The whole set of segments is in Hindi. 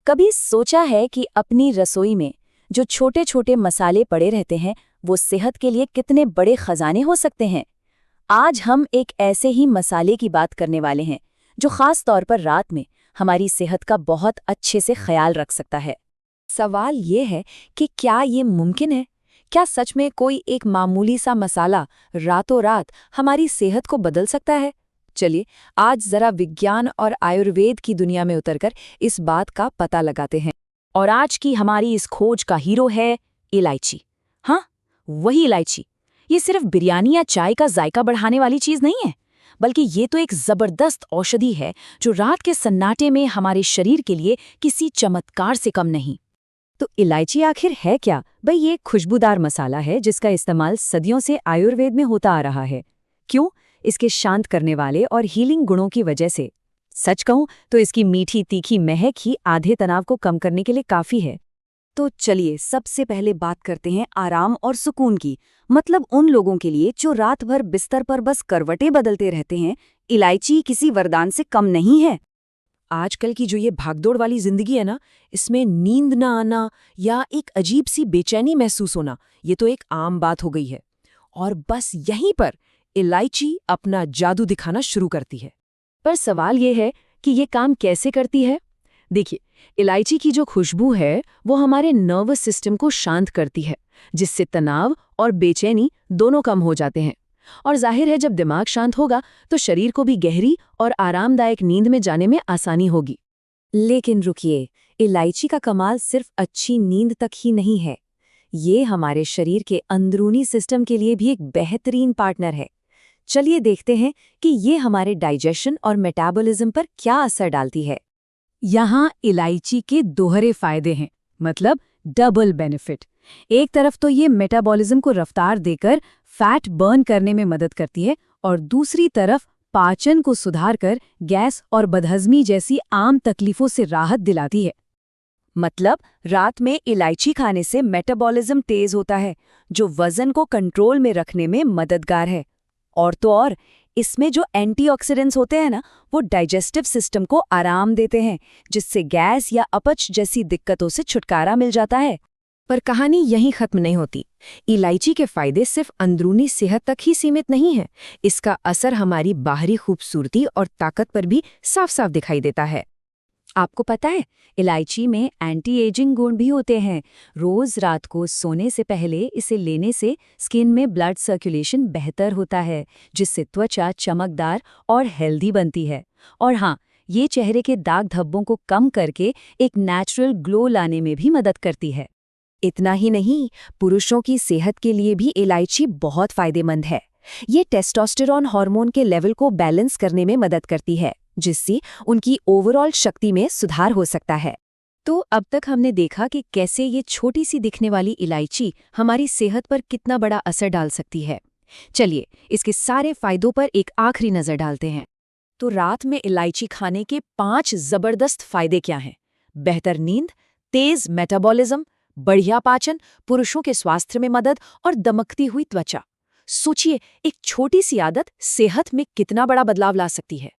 कभी सोचा है कि अपनी रसोई में जो छोटे छोटे मसाले पड़े रहते हैं वो सेहत के लिए कितने बड़े खजाने हो सकते हैं। आज हम एक ऐसे ही मसाले की बात करने वाले हैं जो खास तौर पर रात में हमारी सेहत का बहुत अच्छे से ख्याल रख सकता है। सवाल ये है कि क्या ये मुमकिन है? क्या सच में कोई एक मामूली सा मसाला रातों रात हमारी सेहत को बदल सकता है? चलिए आज जरा विज्ञान और आयुर्वेद की दुनिया में उतरकर इस बात का पता लगाते हैं। और आज की हमारी इस खोज का हीरो है इलायची। हाँ, वही इलायची। ये सिर्फ बिरयानी या चाय का जायका बढ़ाने वाली चीज नहीं है, बल्कि ये तो एक जबरदस्त औषधि है जो रात के सन्नाटे में हमारे शरीर के लिए किसी चमत्कार से कम नहीं। तो इलायची आखिर है क्या? भाई, ये एक खुशबूदार मसाला है जिसका इस्तेमाल सदियों से आयुर्वेद में होता आ रहा है। क्यों? इसके शांत करने वाले और हीलिंग गुणों की वजह से। सच कहूं तो इसकी मीठी तीखी महक ही आधे तनाव को कम करने के लिए काफी है। तो चलिए सबसे पहले बात करते हैं आराम और सुकून की, मतलब उन लोगों के लिए जो रात भर बिस्तर पर बस करवटें बदलते रहते हैं। इलायची किसी वरदान से कम नहीं है। आजकल की जो ये भागदौड़ वाली जिंदगी है ना, इसमें नींद ना आना या एक अजीब सी बेचैनी महसूस होना, ये तो एक आम बात हो गई है। और बस यहीं पर इलायची अपना जादू दिखाना शुरू करती है। पर सवाल ये है कि ये काम कैसे करती है? देखिए, इलायची की जो खुशबू है वो हमारे नर्वस सिस्टम को शांत करती है, जिससे तनाव और बेचैनी दोनों कम हो जाते हैं। और जाहिर है, जब दिमाग शांत होगा तो शरीर को भी गहरी और आरामदायक नींद में जाने में आसानी होगी। लेकिन रुकिए, इलायची का कमाल सिर्फ अच्छी नींद तक ही नहीं है। ये हमारे शरीर के अंदरूनी सिस्टम के लिए भी एक बेहतरीन पार्टनर है। चलिए देखते हैं कि ये हमारे डाइजेशन और मेटाबॉलिज्म पर क्या असर डालती है। यहाँ इलायची के दोहरे फायदे हैं, मतलब डबल बेनिफिट। एक तरफ तो ये मेटाबॉलिज्म को रफ्तार देकर फैट बर्न करने में मदद करती है, और दूसरी तरफ पाचन को सुधार कर गैस और बदहजमी जैसी आम तकलीफों से राहत दिलाती है। मतलब रात में इलायची खाने से मेटाबॉलिज्म तेज होता है, जो वजन को कंट्रोल में रखने में मददगार है। और तो और इसमें जो एंटीऑक्सीडेंट्स होते हैं ना, वो डाइजेस्टिव सिस्टम को आराम देते हैं, जिससे गैस या अपच जैसी दिक्कतों से छुटकारा मिल जाता है। पर कहानी यहीं खत्म नहीं होती। इलायची के फायदे सिर्फ अंदरूनी सेहत तक ही सीमित नहीं है। इसका असर हमारी बाहरी खूबसूरती और ताकत पर भी साफ साफ दिखाई देता है। आपको पता है, इलायची में एंटी एजिंग गुण भी होते हैं। रोज रात को सोने से पहले इसे लेने से स्किन में ब्लड सर्कुलेशन बेहतर होता है, जिससे त्वचा चमकदार और हेल्दी बनती है। और हाँ, ये चेहरे के दाग धब्बों को कम करके एक नेचुरल ग्लो लाने में भी मदद करती है। इतना ही नहीं, पुरुषों की सेहत के लिए भी इलायची बहुत फायदेमंद है। ये टेस्टोस्टेरोन हार्मोन के लेवल को बैलेंस करने में मदद करती है, जिससे उनकी ओवरऑल शक्ति में सुधार हो सकता है। तो अब तक हमने देखा कि कैसे ये छोटी सी दिखने वाली इलायची हमारी सेहत पर कितना बड़ा असर डाल सकती है। चलिए इसके सारे फायदों पर एक आखिरी नजर डालते हैं। तो रात में इलायची खाने के 5 जबरदस्त फायदे क्या हैं? बेहतर नींद, तेज मेटाबॉलिज्म, बढ़िया पाचन, पुरुषों के स्वास्थ्य में मदद और दमकती हुई त्वचा। सोचिए, एक छोटी सी आदत सेहत में कितना बड़ा बदलाव ला सकती है।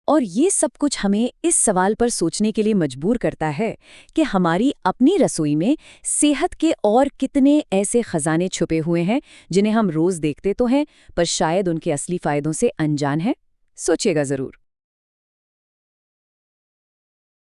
और ये सब कुछ हमें इस सवाल पर सोचने के लिए मजबूर करता है कि हमारी अपनी रसोई में सेहत के और कितने ऐसे खजाने छुपे हुए हैं जिन्हें हम रोज देखते तो हैं, पर शायद उनके असली फायदों से अनजान हैं। सोचिएगा जरूर।